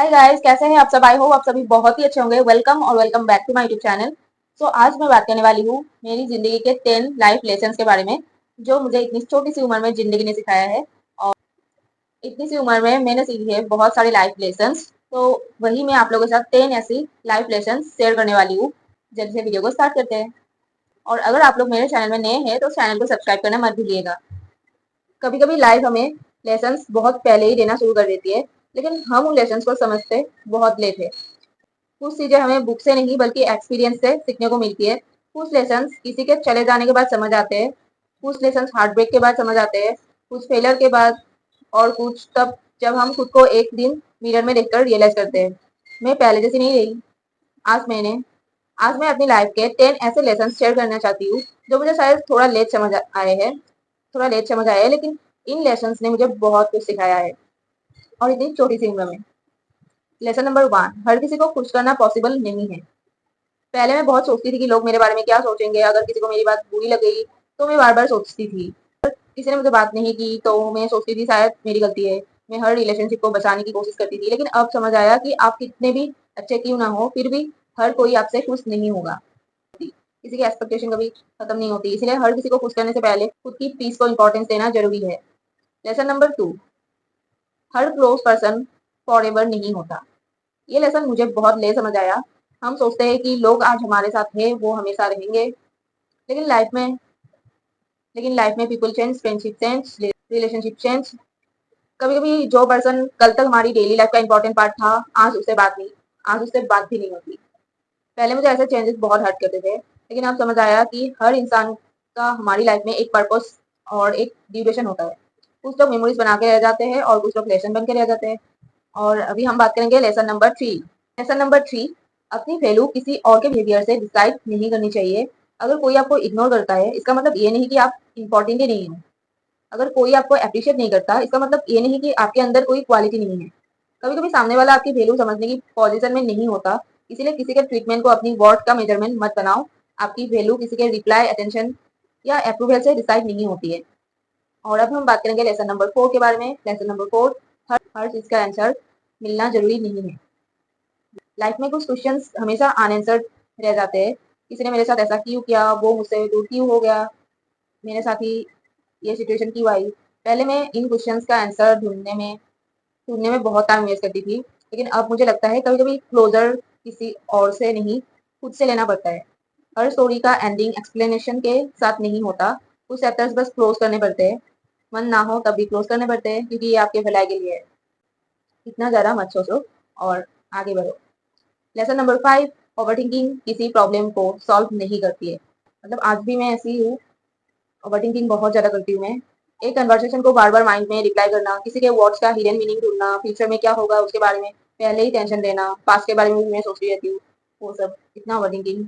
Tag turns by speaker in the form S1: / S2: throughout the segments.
S1: Hi guys, कैसे हैं आप सब। आई होप आप सभी बहुत ही अच्छे होंगे। वेलकम और welcome back to my YouTube channel. So आज मैं बात करने वाली हूँ मेरी जिंदगी के 10 लाइफ लेसन्स के बारे में, जो मुझे इतनी छोटी सी उम्र में जिंदगी ने सिखाया है। और इतनी सी उम्र में मैंने सीखी है बहुत सारे लाइफ लेसन्स। तो वही मैं आप लोगों के साथ 10 ऐसी लाइफ लेसन्स शेयर करने वाली हूँ। जल्दी से वीडियो को स्टार्ट करते हैं। और अगर आप लोग मेरे चैनल में नए हैं तो चैनल को सब्सक्राइब करना मत भूलिएगा। कभी कभी लाइफ हमें लेसन्स बहुत पहले ही देना शुरू कर देती है, लेकिन हम उन लेसन्स को समझते बहुत लेट है। कुछ चीजें हमें बुक से नहीं बल्कि एक्सपीरियंस से सीखने को मिलती है। कुछ लेसन्स किसी के चले जाने के बाद समझ आते हैं, कुछ लेसन्स हार्ट ब्रेक के बाद समझ आते हैं, कुछ फेलियर के बाद, और कुछ तब जब हम खुद को एक दिन मिरर में देखकर रियलाइज करते हैं मैं पहले जैसी नहीं रही। आज मैंने आज मैं अपनी लाइफ के 10 ऐसे लेसन शेयर करना चाहती हूँ जो मुझे शायद थोड़ा लेट समझ आए हैं, लेकिन इन लेसन ने मुझे बहुत कुछ सिखाया है, और इतनी छोटी सी उम्र में। लेसन नंबर 1, हर किसी को खुश करना पॉसिबल नहीं है। पहले मैं बहुत सोचती थी कि लोग मेरे बारे में क्या सोचेंगे। अगर किसी को मेरी बात बुरी लग गई तो मैं बार बार सोचती थी। किसी ने मुझे बात नहीं की तो मैं सोचती थी शायद मेरी गलती है। मैं हर रिलेशनशिप को बचाने की कोशिश करती थी, लेकिन अब समझ आया कि आप कितने भी अच्छे क्यों ना हो, फिर भी हर कोई आपसे खुश नहीं होगा। किसी की एक्सपेक्टेशन कभी खत्म नहीं होती, इसलिए हर किसी को खुश करने से पहले खुद की पीस को इम्पोर्टेंस देना जरूरी है। Lesson number 2, her close person for ever नहीं होता। ये लेसन मुझे बहुत लेट समझ आया। हम सोचते हैं कि लोग आज हमारे साथ हैं वो हमेशा रहेंगे, लेकिन लाइफ में people change, friendship change, relationship change. कभी कभी जो पर्सन कल तक हमारी डेली लाइफ का इंपॉर्टेंट पार्ट था, आज उससे बात भी नहीं होती। पहले मुझे ऐसे चेंजेस बहुत हर्ट करते थे, लेकिन अब समझ आया कि हर इंसान का हमारी लाइफ में एक पर्पस और एक ड्यूरेशन होता है। कुछ लोग मेमोरीज बना के रह जाते हैं और कुछ लोग लेसन बन के रह जाते हैं। और अभी हम बात करेंगे लेसन नंबर 3, अपनी वैल्यू किसी और के बिहेवियर से डिसाइड नहीं करनी चाहिए। अगर कोई आपको इग्नोर करता है, इसका मतलब ये नहीं कि आप इम्पोर्टेंट ही नहीं हो। अगर कोई आपको अप्रिशिएट नहीं करता, इसका मतलब ये नहीं कि आपके अंदर कोई क्वालिटी नहीं है। कभी कभी सामने वाला आपकी वैल्यू समझने की पोजीशन में नहीं होता, इसीलिए किसी के ट्रीटमेंट को अपनी वर्थ का मेजरमेंट मत बनाओ। आपकी वैल्यू किसी के रिप्लाई, अटेंशन या अप्रूवल से डिसाइड नहीं होती है। और अब हम बात करेंगे लेसन नंबर 4 के बारे में। लेसन नंबर 4, हर चीज का आंसर मिलना जरूरी नहीं है। लाइफ में कुछ क्वेश्चंस हमेशा अनआंसर्ड रह जाते हैं। किसी ने मेरे साथ ऐसा क्यों किया, वो मुझसे दूर क्यों हो गया, मेरे साथ ही ये सिचुएशन क्यों आई। पहले मैं इन क्वेश्चंस का आंसर ढूंढने में बहुत टाइम वेस्ट करती थी, लेकिन अब मुझे लगता है कभी कभी क्लोजर किसी और से नहीं, खुद से लेना पड़ता है। हर स्टोरी का एंडिंग एक्सप्लेनेशन के साथ नहीं होता। कुछ चैप्टर्स बस क्लोज करने पड़ते हैं। मन ना हो तब भी क्लोज करने पड़ते हैं, क्योंकि ये आपके भलाई के लिए है। इतना ज़्यादा मत सोचो और आगे बढ़ो। लेसन नंबर 5, ओवरथिंकिंग किसी प्रॉब्लम को सॉल्व नहीं करती है। मतलब आज भी मैं ऐसी हूँ, ओवरथिंकिंग बहुत ज़्यादा करती हूँ मैं। एक कन्वर्सेशन को बार बार माइंड में रिप्लाई करना, किसी के वर्ड्स का हिडन मीनिंग ढूंढना, फ्यूचर में क्या होगा उसके बारे में पहले ही टेंशन लेना, पास्ट के बारे में भी मैं सोचती रहती हूँ। वो सब इतना ओवरथिंकिंग।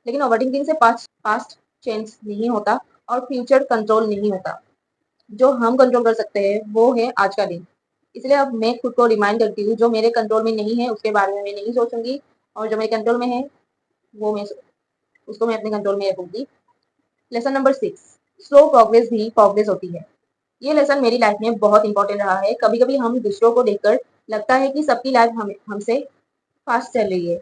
S1: लेकिन ओवरथिंकिंग से पास्ट चेंज नहीं होता और फ्यूचर कंट्रोल नहीं होता। जो हम कंट्रोल कर सकते हैं वो है आज का दिन। इसलिए अब मैं खुद को रिमाइंड करती हूँ, जो मेरे कंट्रोल में नहीं है उसके बारे में मैं नहीं सोचूंगी, और जो मेरे कंट्रोल में है वो मैं उसको मैं अपने कंट्रोल में रखूंगी। लेसन नंबर 6, स्लो प्रोग्रेस भी प्रोग्रेस होती है। ये लेसन मेरी लाइफ में बहुत इंपॉर्टेंट रहा है। कभी कभी हम दूसरों को देखकर लगता है कि सबकी लाइफ हमसे फास्ट चल रही है।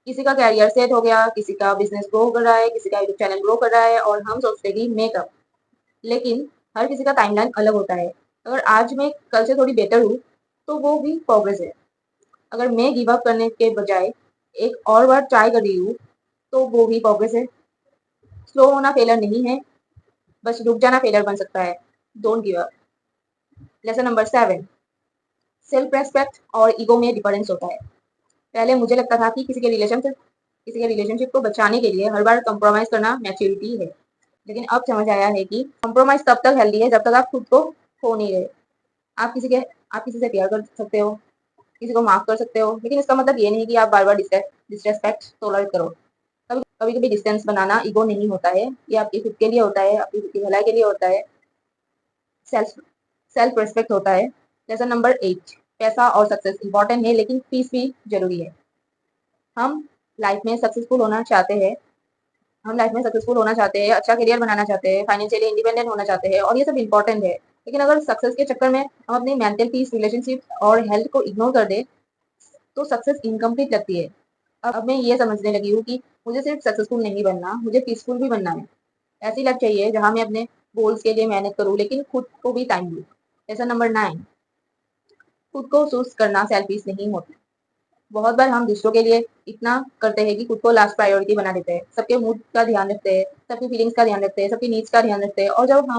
S1: किसी का कैरियर सेट हो गया, किसी का बिजनेस ग्रो कर रहा है, किसी का यूट्यूब चैनल ग्रो कर रहा है, और हम सोचते हैं कि मैं कब। लेकिन हर किसी का टाइमलाइन अलग होता है। अगर आज मैं कल से थोड़ी बेटर हूँ तो वो भी प्रोग्रेस है। अगर मैं गिव अप करने के बजाय एक और बार ट्राई कर रही हूँ तो वो भी प्रोग्रेस है। स्लो होना फेलर नहीं है, बस रुक जाना फेलर बन सकता है। Don't give up. Lesson number 7, self respect और ईगो में डिफरेंस होता है। पहले मुझे लगता था कि किसी के रिलेशनशिप को बचाने के लिए हर बार कंप्रोमाइज करना मैच्योरिटी है, लेकिन अब समझ आया है कि कंप्रोमाइज तब तक हेल्दी है जब तक आप खुद को खो नहीं रहे। आप किसी के आप किसी से प्यार कर सकते हो, किसी को माफ कर सकते हो, लेकिन इसका मतलब ये नहीं कि आप बार बार डिसरेस्पेक्ट टॉलरेट करो। कभी कभी डिस्टेंस बनाना ईगो नहीं होता है, ये आपकी खुद के लिए होता है, आपकी खुद की भलाई के लिए होता है। सेल्फ सेल्फ रिस्पेक्ट होता है। लेसन नंबर 8, पैसा और सक्सेस इंपॉर्टेंट है, लेकिन पीस भी जरूरी है। हम लाइफ में सक्सेसफुल होना चाहते हैं हम लाइफ में सक्सेसफुल होना चाहते हैं, अच्छा करियर बनाना चाहते हैं, फाइनेंशियली इंडिपेंडेंट होना चाहते हैं, और ये सब इंपॉर्टेंट है। लेकिन अगर सक्सेस के चक्कर में हम अपनी मेंटल पीस, रिलेशनशिप और हेल्थ को इग्नोर कर दे तो सक्सेस इनकम्प्लीट लगती है। अब मैं ये समझने लगी हूँ कि मुझे सिर्फ सक्सेसफुल नहीं बनना, मुझे पीसफुल भी बनना है। ऐसी लाइफ चाहिए जहाँ मैं अपने गोल्स के लिए मेहनत करूँ लेकिन खुद को भी टाइम दूँ। लेसन नंबर 9, खुद को चूज़ करना सेल्फिश नहीं होता। बहुत बार हम दूसरों के लिए इतना करते हैं कि खुद को लास्ट प्रायोरिटी बना देते हैं। सबके मूड का ध्यान रखते हैं, सबकी फीलिंग्स का ध्यान रखते हैं, सबकी नीड्स का ध्यान रखते हैं, और जब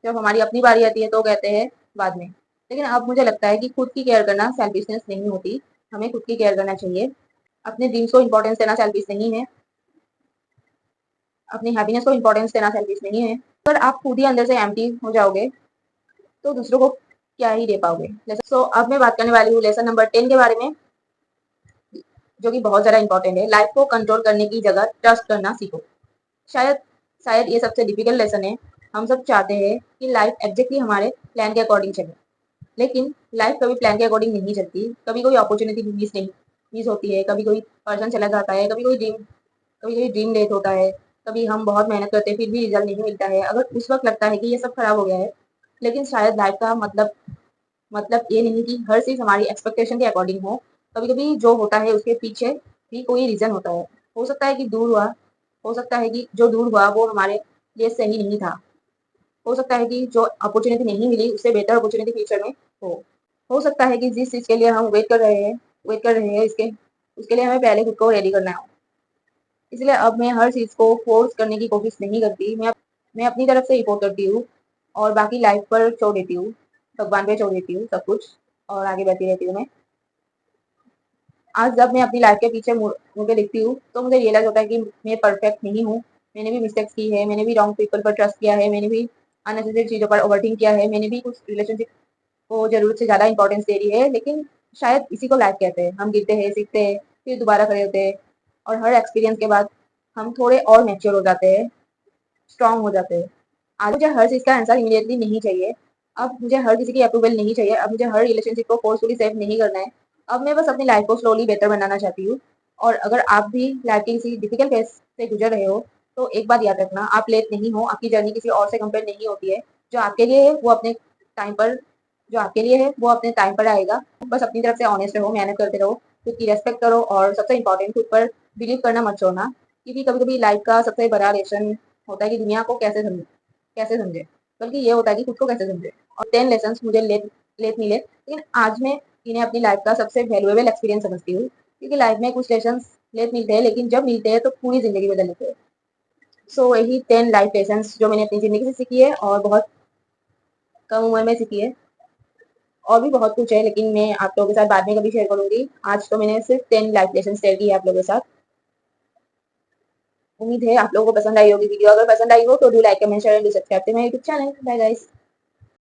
S1: हमारी अपनी बारी आती है तो कहते हैं बाद में। लेकिन अब मुझे लगता है कि खुद की केयर करना सेल्फिशनेस नहीं होती, हमें खुद की केयर करना चाहिए। अपने ड्रीम्स को इम्पोर्टेंस देना सेल्फिश नहीं है, अपनी हैप्पीनेस को इम्पोर्टेंस देना सेल्फिश नहीं है। अगर आप खुद ही अंदर से एम्प्टी हो जाओगे तो दूसरों को क्या ही दे पाओगे। सो अब मैं बात करने वाली हूँ लेसन नंबर 10 के बारे में, जो कि बहुत ज़्यादा इंपॉर्टेंट है। लाइफ को कंट्रोल करने की जगह ट्रस्ट करना सीखो। शायद शायद ये सबसे डिफिकल्ट लेसन है। हम सब चाहते हैं कि लाइफ एग्जैक्टली हमारे प्लान के अकॉर्डिंग चले, लेकिन लाइफ कभी प्लान के अकॉर्डिंग नहीं चलती। कभी कोई अपॉर्चुनिटी मिस होती है, कभी कोई पर्सन चला जाता है, कभी कोई ड्रीम डेट होता है, कभी हम बहुत मेहनत करते हैं फिर भी रिजल्ट नहीं मिलता है। अगर उस वक्त लगता है कि ये सब खराब हो गया है, लेकिन शायद लाइफ का मतलब ये नहीं कि हर चीज़ हमारी एक्सपेक्टेशन के अकॉर्डिंग हो। कभी-कभी जो होता है उसके पीछे भी कोई रीज़न होता है। हो सकता है कि दूर हुआ हो सकता है कि जो दूर हुआ वो हमारे लिए सही नहीं था। हो सकता है कि जो अपॉर्च्युनिटी नहीं मिली उससे बेहतर अपॉर्च्युनिटी फ्यूचर में हो। हो सकता है कि जिस चीज़ के लिए हम वेट कर रहे हैं इसके उसके लिए हमें पहले खुद को रेडी करना हो। इसलिए अब मैं हर चीज़ को फ़ोर्स करने की कोशिश नहीं करती। मैं अपनी तरफ से एफर्ट करती हूँ और बाकी लाइफ पर छोड़ देती हूँ, भगवान पे छोड़ देती हूँ सब कुछ, और आगे बढ़ती रहती हूँ मैं। आज जब मैं अपनी लाइफ के पीछे मुड़ के देखती हूँ तो मुझे रियलाइज़ होता है कि मैं परफेक्ट नहीं हूँ। मैंने भी मिस्टेक्स की है, मैंने भी रॉन्ग पीपल पर ट्रस्ट किया है, मैंने भी अननेसेसरी चीज़ों पर ओवरथिंक किया है, मैंने भी कुछ रिलेशनशिप को ज़रूरत से ज़्यादा इंपॉर्टेंस दे दी है। लेकिन शायद इसी को लाइफ कहते हैं। हम गिरते हैं, सीखते हैं, फिर दोबारा खड़े होते हैं, और हर एक्सपीरियंस के बाद हम थोड़े और मैच्योर हो जाते हैं, स्ट्रांग हो जाते हैं। आज मुझे हर चीज़ का आंसर इमीडिएटली नहीं चाहिए। अब मुझे हर किसी की अप्रूवल नहीं चाहिए। अब मुझे हर रिलेशनशिप को फोर्सफुली सेव नहीं करना है। अब मैं बस अपनी लाइफ को स्लोली बेटर बनाना चाहती हूँ। और अगर आप भी लाइफ की किसी डिफिकल्ट फेज से गुजर रहे हो तो एक बात याद रखना, आप लेट नहीं हो। आपकी जर्नी किसी और से कंपेयर नहीं होती है। जो आपके लिए है वो अपने टाइम पर जो आपके लिए है वो अपने टाइम पर आएगा। बस अपनी तरफ से ऑनेस्ट रहो, मेहनत करते रहो, खुद की रेस्पेक्ट करो, और सबसे इंपॉर्टेंट खुद पर बिलीव करना मत छोड़ना। क्योंकि कभी कभी लाइफ का सबसे बड़ा लेसन होता है कि दुनिया को कैसे समझे, बल्कि ये होता है कि खुद को कैसे समझे। और 10 लेसन मुझे लेट लेट मिले, लेकिन आज मैं इन्हें अपनी लाइफ का सबसे वैल्यूएबल एक्सपीरियंस समझती हूँ। क्योंकि लाइफ में कुछ लेसन लेट मिलते हैं, लेकिन जब मिलते हैं तो पूरी जिंदगी बदल देते हैं। सो यही 10 लाइफ लेसन जो मैंने अपनी जिंदगी से सीखी है, और बहुत कम उम्र में सीखी है। और भी बहुत कुछ है, लेकिन मैं आप लोगों के साथ बाद में कभी शेयर करूंगी। आज तो मैंने सिर्फ 10 लाइफ लेसन शेयर की है आप लोगों के साथ। उम्मीद है आप लोगों को पसंद आई होगी वीडियो। अगर पसंद आई हो तो do like, comment, share and subscribe to my YouTube channel. Bye guys.